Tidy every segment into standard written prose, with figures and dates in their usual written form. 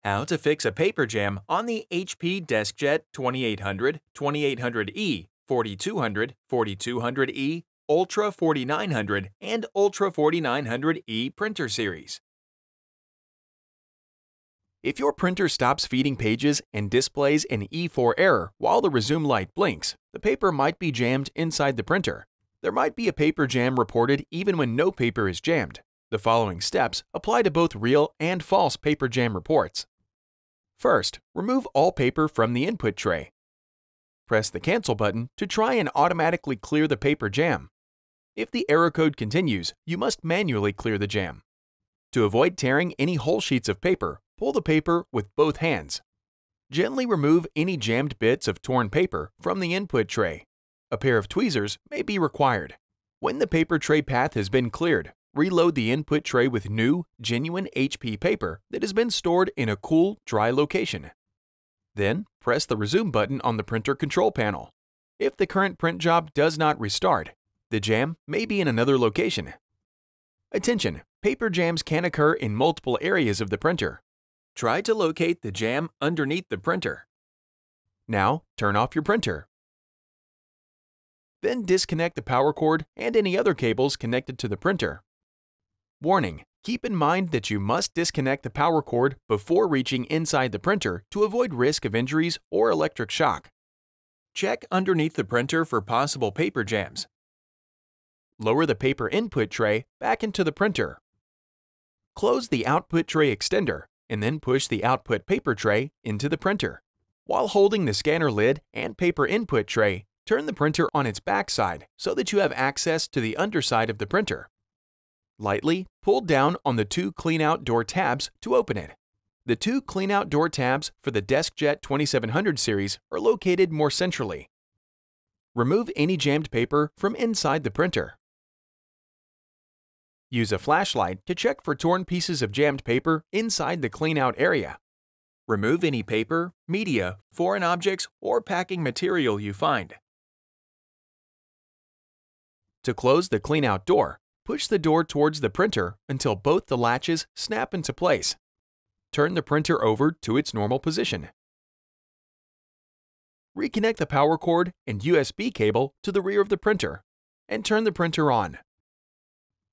How to fix a paper jam on the HP DeskJet 2800, 2800E, 4200, 4200E, Ultra 4900, and Ultra 4900E printer series. If your printer stops feeding pages and displays an E4 error while the resume light blinks, the paper might be jammed inside the printer. There might be a paper jam reported even when no paper is jammed. The following steps apply to both real and false paper jam reports. First, remove all paper from the input tray. Press the Cancel button to try and automatically clear the paper jam. If the error code continues, you must manually clear the jam. To avoid tearing any whole sheets of paper, pull the paper with both hands. Gently remove any jammed bits of torn paper from the input tray. A pair of tweezers may be required. When the paper tray path has been cleared, reload the input tray with new, genuine HP paper that has been stored in a cool, dry location. Then, press the Resume button on the printer control panel. If the current print job does not restart, the jam may be in another location. Attention! Paper jams can occur in multiple areas of the printer. Try to locate the jam underneath the printer. Now, turn off your printer. Then disconnect the power cord and any other cables connected to the printer. Warning: keep in mind that you must disconnect the power cord before reaching inside the printer to avoid risk of injuries or electric shock. Check underneath the printer for possible paper jams. Lower the paper input tray back into the printer. Close the output tray extender and then push the output paper tray into the printer. While holding the scanner lid and paper input tray, turn the printer on its backside so that you have access to the underside of the printer. Lightly pull down on the two clean-out door tabs to open it. The two clean-out door tabs for the DeskJet 2700 series are located more centrally. Remove any jammed paper from inside the printer. Use a flashlight to check for torn pieces of jammed paper inside the clean-out area. Remove any paper, media, foreign objects, or packing material you find. To close the clean-out door, push the door towards the printer until both the latches snap into place. Turn the printer over to its normal position. Reconnect the power cord and USB cable to the rear of the printer, and turn the printer on.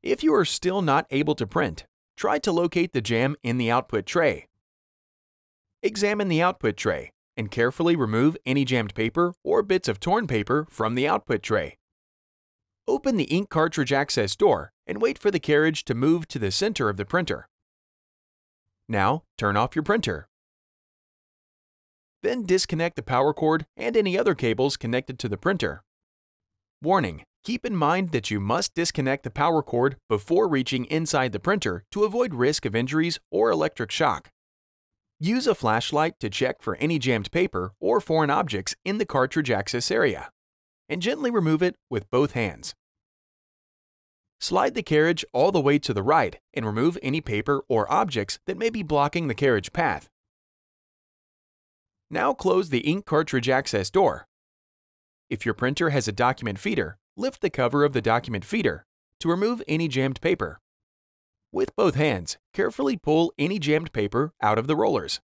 If you are still not able to print, try to locate the jam in the output tray. Examine the output tray and carefully remove any jammed paper or bits of torn paper from the output tray. Open the ink cartridge access door and wait for the carriage to move to the center of the printer. Now, turn off your printer. Then disconnect the power cord and any other cables connected to the printer. Warning: keep in mind that you must disconnect the power cord before reaching inside the printer to avoid risk of injuries or electric shock. Use a flashlight to check for any jammed paper or foreign objects in the cartridge access area, and gently remove it with both hands. Slide the carriage all the way to the right and remove any paper or objects that may be blocking the carriage path. Now close the ink cartridge access door. If your printer has a document feeder, lift the cover of the document feeder to remove any jammed paper. With both hands, carefully pull any jammed paper out of the rollers.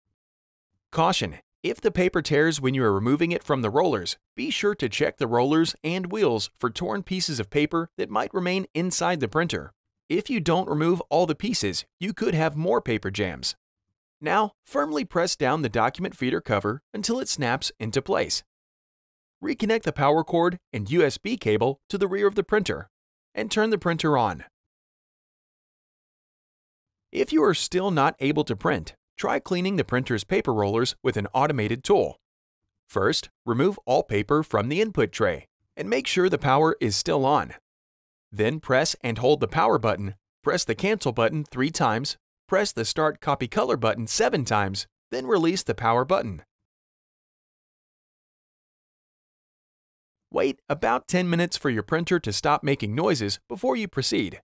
Caution: if the paper tears when you are removing it from the rollers, be sure to check the rollers and wheels for torn pieces of paper that might remain inside the printer. If you don't remove all the pieces, you could have more paper jams. Now, firmly press down the document feeder cover until it snaps into place. Reconnect the power cord and USB cable to the rear of the printer, and turn the printer on. If you are still not able to print, try cleaning the printer's paper rollers with an automated tool. First, remove all paper from the input tray, and make sure the power is still on. Then press and hold the power button, press the Cancel button 3 times, press the Start Copy Color button 7 times, then release the power button. Wait about 10 minutes for your printer to stop making noises before you proceed.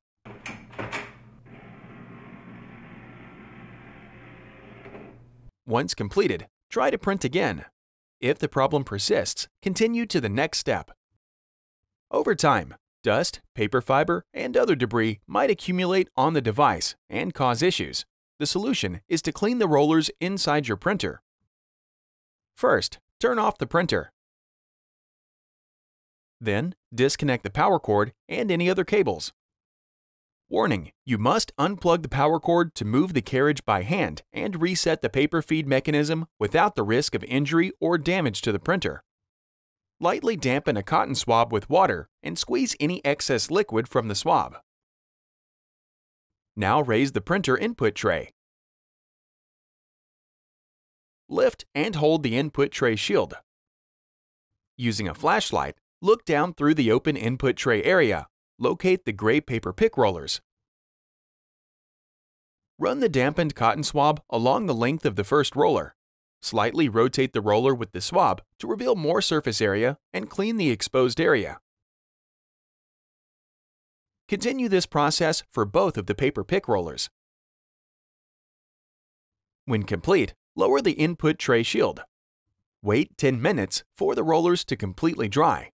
Once completed, try to print again. If the problem persists, continue to the next step. Over time, dust, paper fiber, and other debris might accumulate on the device and cause issues. The solution is to clean the rollers inside your printer. First, turn off the printer. Then, disconnect the power cord and any other cables. Warning: you must unplug the power cord to move the carriage by hand and reset the paper feed mechanism without the risk of injury or damage to the printer. Lightly dampen a cotton swab with water and squeeze any excess liquid from the swab. Now raise the printer input tray. Lift and hold the input tray shield. Using a flashlight, look down through the open input tray area. Locate the gray paper pick rollers. Run the dampened cotton swab along the length of the first roller. Slightly rotate the roller with the swab to reveal more surface area and clean the exposed area. Continue this process for both of the paper pick rollers. When complete, lower the input tray shield. Wait 10 minutes for the rollers to completely dry.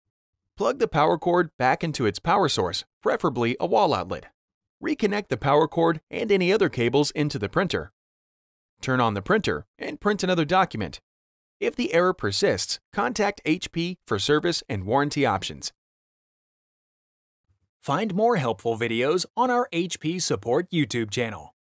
Plug the power cord back into its power source, preferably a wall outlet. Reconnect the power cord and any other cables into the printer. Turn on the printer and print another document. If the error persists, contact HP for service and warranty options. Find more helpful videos on our HP Support YouTube channel.